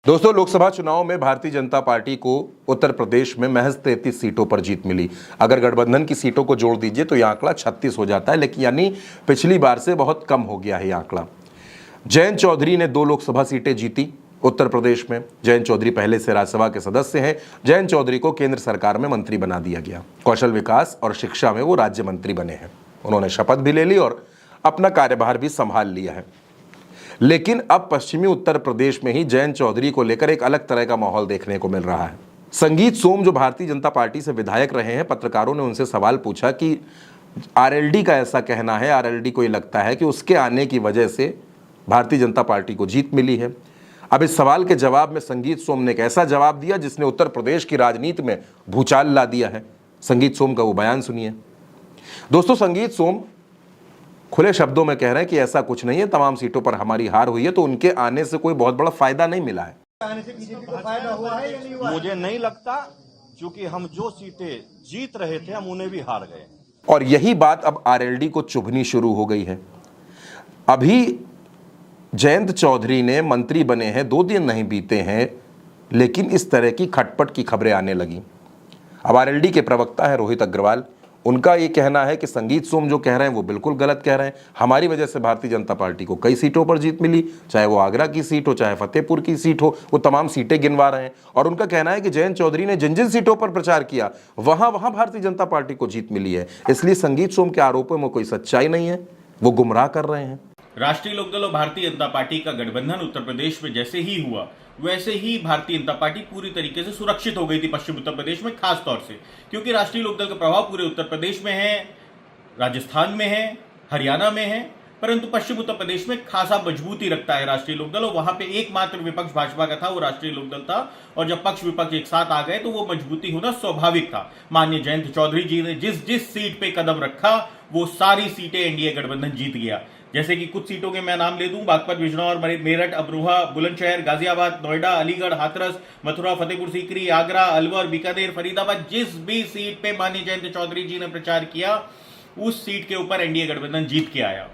दोस्तों, लोकसभा चुनाव में भारतीय जनता पार्टी को उत्तर प्रदेश में महज 33 सीटों पर जीत मिली। अगर गठबंधन की सीटों को जोड़ दीजिए तो यह आंकड़ा 36 हो जाता है, लेकिन यानी पिछली बार से बहुत कम हो गया है यह आंकड़ा। जयंत चौधरी ने 2 लोकसभा सीटें जीती उत्तर प्रदेश में। जयंत चौधरी पहले से राज्यसभा के सदस्य हैं। जयंत चौधरी को केंद्र सरकार में मंत्री बना दिया गया। कौशल विकास और शिक्षा में वो राज्य मंत्री बने हैं। उन्होंने शपथ भी ले ली और अपना कार्यभार भी संभाल लिया है। लेकिन अब पश्चिमी उत्तर प्रदेश में ही जयंत चौधरी को लेकर एक अलग तरह का माहौल देखने को मिल रहा है। संगीत सोम जो भारतीय जनता पार्टी से विधायक रहे हैं, पत्रकारों ने उनसे सवाल पूछा कि आरएलडी का ऐसा कहना है, आरएलडी को ये लगता है कि उसके आने की वजह से भारतीय जनता पार्टी को जीत मिली है। अब इस सवाल के जवाब में संगीत सोम ने एक ऐसा जवाब दिया जिसने उत्तर प्रदेश की राजनीति में भूचाल ला दिया है। संगीत सोम का वो बयान सुनिए। दोस्तों, संगीत सोम खुले शब्दों में कह रहे हैं कि ऐसा कुछ नहीं है, तमाम सीटों पर हमारी हार हुई है, तो उनके आने से कोई बहुत बड़ा फायदा नहीं मिला है। आने से बीजेपी को फायदा हुआ है या नहीं हुआ? मुझे नहीं लगता, क्योंकि हम जो सीटें जीत रहे थे हम उन्हें भी हार गए। और यही बात अब आरएलडी को चुभनी शुरू हो गई है। अभी जयंत चौधरी ने मंत्री बने हैं, 2 दिन नहीं बीते हैं, लेकिन इस तरह की खटपट की खबरें आने लगी। अब आरएलडी के प्रवक्ता है रोहित अग्रवाल, उनका ये कहना है कि संगीत सोम जो कह रहे हैं वो बिल्कुल गलत कह रहे हैं। हमारी वजह से भारतीय जनता पार्टी को कई सीटों पर जीत मिली, चाहे वो आगरा की सीट हो, चाहे फतेहपुर की सीट हो, वो तमाम सीटें गिनवा रहे हैं। और उनका कहना है कि जयंत चौधरी ने जिन जिन सीटों पर प्रचार किया वहां वहां भारतीय जनता पार्टी को जीत मिली है। इसलिए संगीत सोम के आरोपों में कोई सच्चाई नहीं है, वो गुमराह कर रहे हैं। राष्ट्रीय लोकदल और भारतीय जनता पार्टी का गठबंधन उत्तर प्रदेश में जैसे ही हुआ वैसे ही भारतीय जनता पार्टी पूरी तरीके से सुरक्षित हो गई थी पश्चिम उत्तर प्रदेश में, खास तौर से क्योंकि राष्ट्रीय लोकदल का प्रभाव पूरे उत्तर प्रदेश में है, राजस्थान में है, हरियाणा में है, परंतु पश्चिम उत्तर प्रदेश में खासा मजबूती रखता है राष्ट्रीय लोकदल। और वहां पे एकमात्र विपक्ष भाजपा का था, वो राष्ट्रीय लोकदल था। और जब पक्ष विपक्ष एक साथ आ गए तो वो मजबूती होना स्वाभाविक था। माननीय जयंत चौधरी जी ने जिस जिस सीट पे कदम रखा वो सारी सीटें एनडीए गठबंधन जीत गया। जैसे कि कुछ सीटों के मैं नाम ले दूं, बागपत, बिजनौर, मेरठ, अमरोहा, बुलंदशहर, गाजियाबाद, नोएडा, अलीगढ़, हाथरस, मथुरा, फतेहपुर सीकरी, आगरा, अलवर, बीकानेर, फरीदाबाद, जिस भी सीट पे माननीय जयंत चौधरी जी ने प्रचार किया उस सीट के ऊपर एनडीए गठबंधन जीत के आया।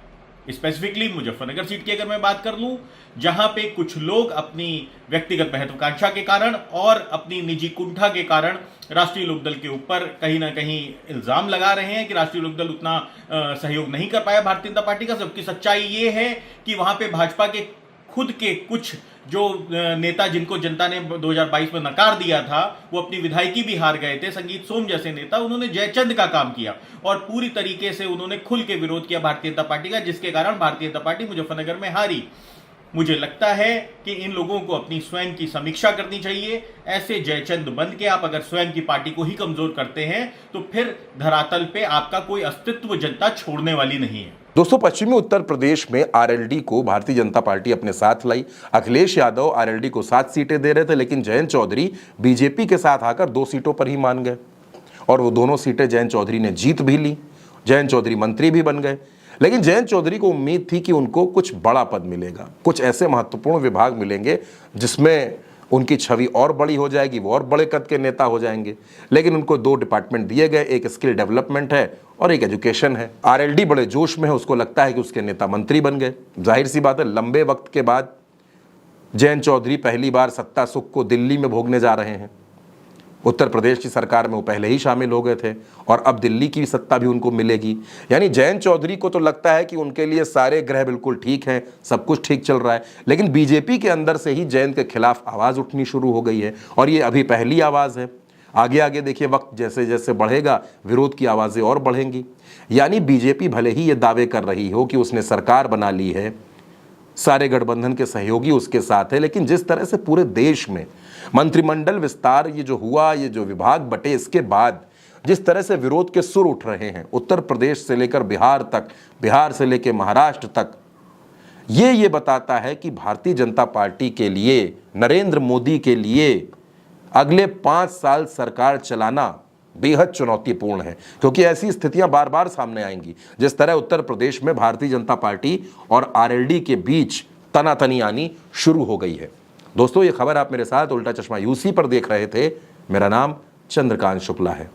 स्पेसिफिकली मुजफ्फरनगर सीट की अगर मैं बात कर लूं, जहां पे कुछ लोग अपनी व्यक्तिगत महत्वाकांक्षा के कारण और अपनी निजी कुंठा के कारण राष्ट्रीय लोकदल के ऊपर कहीं ना कहीं इल्जाम लगा रहे हैं कि राष्ट्रीय लोकदल उतना सहयोग नहीं कर पाया भारतीय जनता पार्टी का। सबकी सच्चाई ये है कि वहां पे भाजपा के खुद के कुछ जो नेता जिनको जनता ने 2022 में नकार दिया था वो अपनी विधायकी भी हार गए थे। संगीत सोम जैसे नेता, उन्होंने जयचंद का काम किया और पूरी तरीके से उन्होंने खुल के विरोध किया भारतीय जनता पार्टी का, जिसके कारण भारतीय जनता पार्टी मुजफ्फरनगर में हारी। मुझे लगता है कि इन लोगों को अपनी स्वयं की समीक्षा करनी चाहिए। ऐसे जयचंद बन के आप अगर स्वयं की पार्टी को ही कमजोर करते हैं तो फिर धरातल पे आपका कोई अस्तित्व जनता छोड़ने वाली नहीं है। दोस्तों, पश्चिमी उत्तर प्रदेश में आरएलडी को भारतीय जनता पार्टी अपने साथ लाई। अखिलेश यादव आरएलडी को 7 सीटें दे रहे थे, लेकिन जयंत चौधरी बीजेपी के साथ आकर 2 सीटों पर ही मान गए और वो दोनों सीटें जयंत चौधरी ने जीत भी ली। जयंत चौधरी मंत्री भी बन गए। लेकिन जयंत चौधरी को उम्मीद थी कि उनको कुछ बड़ा पद मिलेगा, कुछ ऐसे महत्वपूर्ण विभाग मिलेंगे जिसमें उनकी छवि और बड़ी हो जाएगी, वो और बड़े कद के नेता हो जाएंगे। लेकिन उनको 2 डिपार्टमेंट दिए गए, एक स्किल डेवलपमेंट है और एक एजुकेशन है। आरएलडी बड़े जोश में है, उसको लगता है कि उसके नेता मंत्री बन गए। जाहिर सी बात है, लंबे वक्त के बाद जयंत चौधरी पहली बार सत्ता सुख को दिल्ली में भोगने जा रहे हैं। उत्तर प्रदेश की सरकार में वो पहले ही शामिल हो गए थे और अब दिल्ली की सत्ता भी उनको मिलेगी। यानी जयंत चौधरी को तो लगता है कि उनके लिए सारे ग्रह बिल्कुल ठीक हैं, सब कुछ ठीक चल रहा है। लेकिन बीजेपी के अंदर से ही जयंत के खिलाफ आवाज़ उठनी शुरू हो गई है और ये अभी पहली आवाज़ है। आगे आगे देखिए, वक्त जैसे जैसे बढ़ेगा विरोध की आवाज़ें और बढ़ेंगी। यानी बीजेपी भले ही ये दावे कर रही हो कि उसने सरकार बना ली है, सारे गठबंधन के सहयोगी उसके साथ है, लेकिन जिस तरह से पूरे देश में मंत्रिमंडल विस्तार ये जो हुआ, ये जो विभाग बटे, इसके बाद जिस तरह से विरोध के सुर उठ रहे हैं उत्तर प्रदेश से लेकर बिहार तक, बिहार से लेकर महाराष्ट्र तक, ये बताता है कि भारतीय जनता पार्टी के लिए, नरेंद्र मोदी के लिए अगले 5 साल सरकार चलाना बेहद चुनौतीपूर्ण है, क्योंकि ऐसी स्थितियां बार बार सामने आएंगी। जिस तरह उत्तर प्रदेश में भारतीय जनता पार्टी और आरएलडी के बीच तनातनी आनी शुरू हो गई है। दोस्तों, ये खबर आप मेरे साथ उल्टा चश्मा यूसी पर देख रहे थे। मेरा नाम चंद्रकांत शुक्ला है।